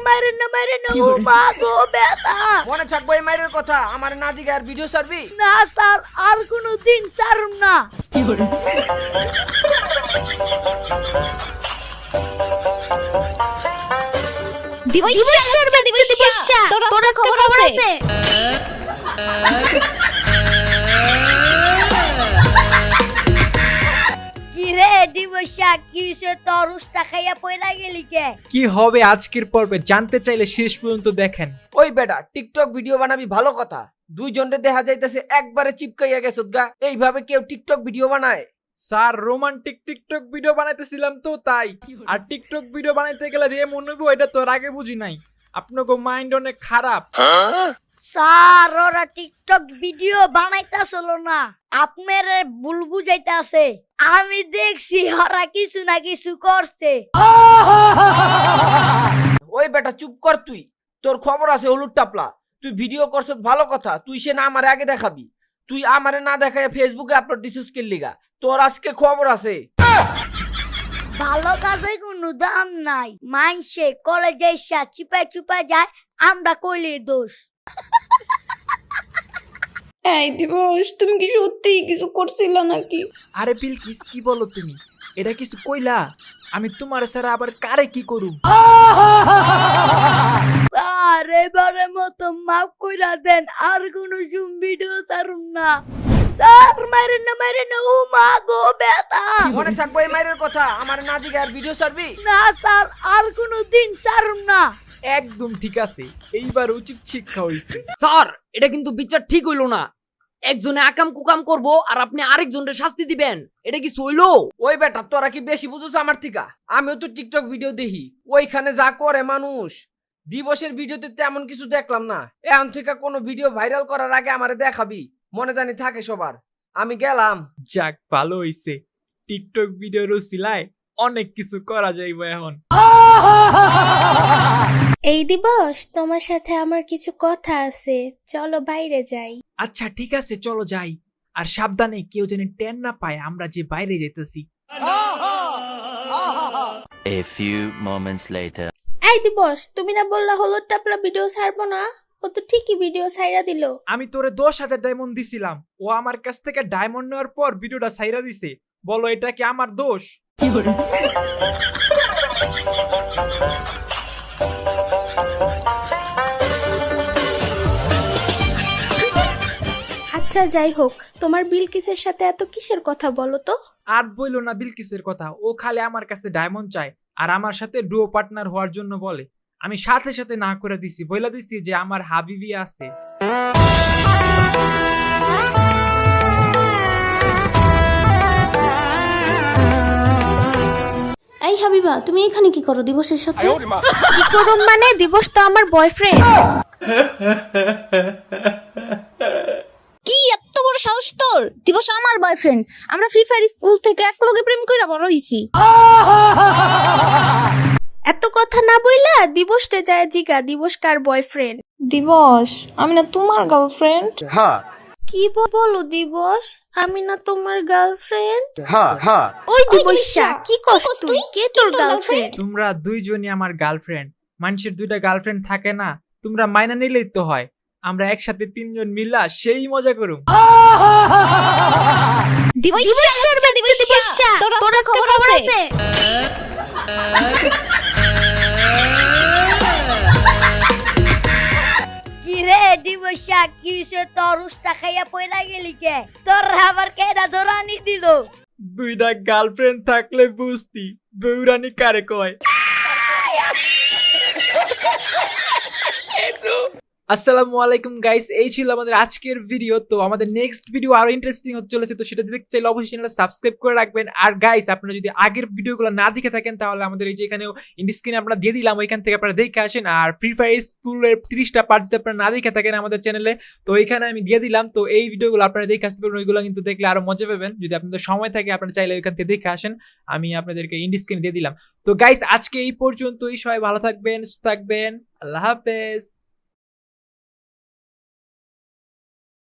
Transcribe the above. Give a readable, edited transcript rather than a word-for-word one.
মাইরে না ও মা গো ব্যথা। মনে থাকবো এই মাইরের কথা, আমার না জিগে আর ভিডিও ছাড়বি না স্যার, আর কোনো দিন ছাড়ুম না। তোর খবর আছে? কি রে দিবসা, কিসে তোর উস্তা খাইয়া পয়রা গেলি কে? কি হবে আজকের পর্বে জানতে চাইলে শেষ পর্যন্ত দেখেন। ওই বেটা টিকটক ভিডিও বানাবি ভালো কথা, দুইজনে দেখা যাইতেছে একবারে চিপকাইয়া গেছ গা। এইভাবে কেউ টিকটক ভিডিও বানায়? স্যার রোমান্টিক টিকটক ভিডিও বানাইতেছিলাম তো তাই। আর টিকটক ভিডিও বানাইতে গেলে যে মনে হইব এটা তো আগে বুঝি নাই। আপনাকে মাইন্ড অনেক খারাপ। স্যার ওরা টিকটক ভিডিও বানাইতাছিল না, আপনার ভুল বুঝাইতাছে। আমি দেখছি ওরা কিছু না কিছু করছে। ওই বেটা চুপ কর তুই, তোর খবর আছে হলুদ টাপলা। তুই ভিডিও করছত ভালো কথা, তুই সে না আমারে আগে দেখাবি। তুই আমারে না দেখায় ফেসবুকে আপলোড দিছিস কে লিগা? তোর আজকে খবর আছে। ভালো কাজে কোনো দাম নাই, মানসে কলেজে চিপা যায়, আমরা কইলে দোষ। এই দিবস, তুমি কি সত্যি কিছু করছিল নাকি? আরে বিলকিস কি বলো তুমি? এটা কিছু কইলা? আমি তোমার সারা আবার কারে কি করুম? স্যার এবারে মতো মাফ কইরা দেন, আর কোনো জুম ভিডিও ছাড়ুম না। স্যার মাইরে না ও মা গো ব্যথা। মনে থাকবো এই মাইরের কথা, আমার না জিগে আর ভিডিও ছাড়বি না স্যার, আর কোনো দিন ছাড়ুম না। একদম ঠিক আছে, এইবার উচিত শিক্ষা হইছে। স্যার এটা কিন্তু বিচার ঠিক হইলো না। একজনে আকাম কুকাম করবো আর আপনি আরেকজনের শাস্তি দিবেন, এটা কি হইলো? ওই বেটা তোরা কি বেশি বুঝছ আমার থিকা? আমিও তো টিকটক ভিডিও দেখি, ওইখানে যা করে মানুষ। দিবসের ভিডিওতে তেমন কিছু দেখলাম না। এখন থেকে কোনো ভিডিও ভাইরাল করার আগে আমারে দেখাবি, মনে জানি থাকে সবার। আমি গেলাম। যাক ভালো হইছে, টিকটক ভিডিওর উসিলায় অনেক কিছু করা যাইব এখন। এই দিবস, তোমার সাথে আমার কিছু কথা আছে, চলো বাইরে যাই। আচ্ছা ঠিক আছে চলো যাই, আর সাবধানে কেউ যেন টেন না পায় আমরা যে বাইরে যেতেছি। A few moments later. এই দিবস, তুমি না বললা হলুদ টাপলা ভিডিও ছাড়বো না? ও তো ঠিকই ভিডিও ছাইরা দিল। আমি তোরে 10,000 ডায়মন্ড দিছিলাম, ও আমার কাছ থেকে ডায়মন্ড নেওয়ার পর ভিডিওটা ছাইরা দিছে। বলো এটা কি আমার দোষ? আচ্ছা যাই হোক, তোমার বিলকিসের সাথে এত কিসের কথা বলো তো? আর বইলো না বিলকিসের কথা, ও খালি আমার কাছে ডায়মন্ড চায় আর আমার সাথে ডুও পার্টনার হওয়ার জন্য বলে। আমি সাথে সাথে না করে দিছি, বইলা দিছি যে আমার হাবিবি আছে। এই হাবিবা, তুমি এখানে কি করো দিবসের সাথে? কি করুম মানে? দিবস তো আমার বয়ফ্রেন্ড। কি এত বড় সাহস তোর? দিবস আমার বয়ফ্রেন্ড। আমরা ফ্রি ফায়ার স্কুল থেকে একলগে প্রেম কইরা বড় হইছি। এত কথা না বইলা দিবসটা যায় জিগা দিবস কার বয়ফ্রেন্ড। দিবস, আমি না তোমার গার্লফ্রেন্ড। কি বলো দিবস, আমি না তোমার গার্লফ্রেন্ড? ওই দিবসা কি কস তুই? কে তোর গার্লফ্রেন্ড? তোমরা দুইজনই আমার গার্লফ্রেন্ড। মানুষের দুইটা গার্লফ্রেন্ড থাকে না, তোমরা মাইনা নিলেই তো হয়। আমরা একসাথে 3 জন মিলা সেই মজা করুম। তোর খবর আছে? কি রে দিবসা, কিসে তোর উস্তা খাইয়া পয়রা গেলি কে? তোর আবার কেডা ধরানি দিল? দুইটা গার্লফ্রেন্ড থাকলে বুঝতি দৌড়ানি কারে কয়। আসসালামু আলাইকুম গাইস, এই ছিল আমাদের আজকের ভিডিও। তো আমাদের নেক্সট ভিডিও আরো ইন্টারেস্টিং হতে চলেছে, তো সেটা দেখতে চাইলে অবশ্যই চ্যানেলটা সাবস্ক্রাইব করে রাখবেন। আর গাইস আপনারা যদি আগের ভিডিওগুলো না দেখে থাকেন তাহলে আমাদের এই যে এখানেও স্ক্রিনে আমরা দিয়ে দিলাম, ওইখান থেকে আপনারা দেখে আসেন। আর ফ্রি ফায়ার স্কুলের 30টা পার্ট যদি আপনারা না দেখে থাকেন আমাদের চ্যানেলে, তো এইখানে আমি দিয়ে দিলাম। তো এই ভিডিওগুলো আপনারা দেখে আসতে পারবেন, ওইগুলো কিন্তু দেখলে আরো মজা পাবেন। যদি আপনাদের সময় থাকে আপনারা চাইলে ওইখান থেকে দেখে আসেন, আমি আপনাদেরকে স্ক্রিনে দিয়ে দিলাম। তো গাইস আজকে এই পর্যন্তই, সবাই ভালো থাকবেন, সুস্থ থাকবেন, আল্লাহ হাফেজ।